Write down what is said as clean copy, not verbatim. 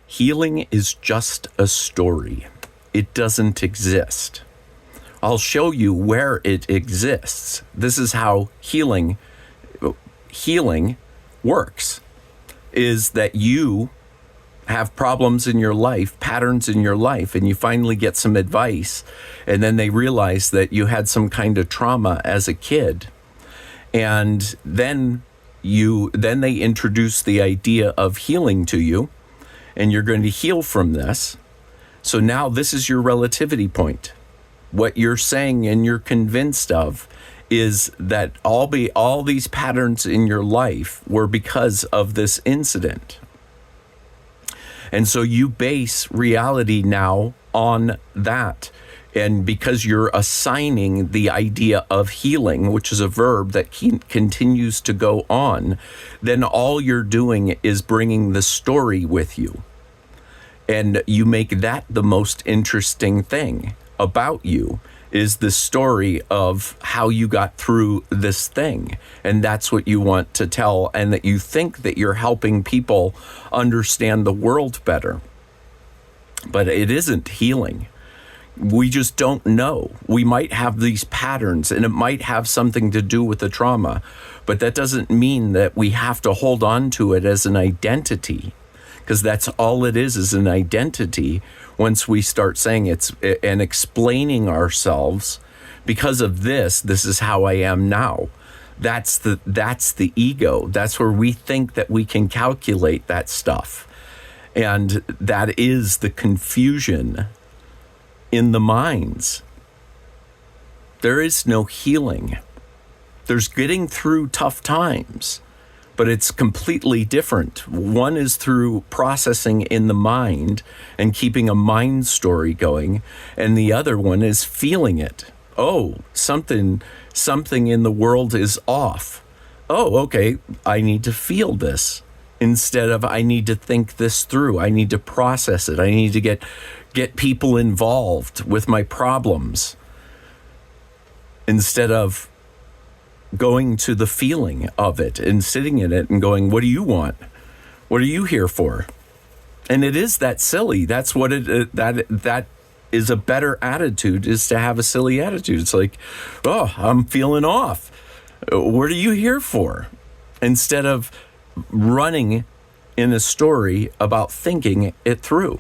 Healing is just a story. It doesn't exist. I'll show you where it exists. This is how healing works, is that you have problems in your life, patterns in your life, and you finally get some advice, and then they realize that you had some kind of trauma as a kid. And then they introduce the idea of healing to you, and you're going to heal from this. So now this is your relativity point. What you're saying and you're convinced of is that all these patterns in your life were because of this incident. And so you base reality now on that. And because you're assigning the idea of healing, which is a verb that continues to go on, then all you're doing is bringing the story with you. And you make that the most interesting thing about you, is the story of how you got through this thing. And that's what you want to tell, and that you think that you're helping people understand the world better. But it isn't healing. We just don't know. We might have these patterns, and it might have something to do with the trauma, but that doesn't mean that we have to hold on to it as an identity, because that's all it is an identity. Once we start saying it's and explaining ourselves, because of this is how I am now. That's the ego. That's where we think that we can calculate that stuff. And that is the confusion in the minds. There is no healing. There's getting through tough times, but it's completely different. One is through processing in the mind and keeping a mind story going, and the other one is feeling it. Oh, something in the world is off. Oh, okay, I need to feel this, instead of I need to think this through. I need to process it. I need to get people involved with my problems, instead of going to the feeling of it and sitting in it and going, what do you want? What are you here for? And it is that silly. That's what that is. A better attitude is to have a silly attitude. It's like, oh, I'm feeling off. What are you here for? Instead of running in a story about thinking it through.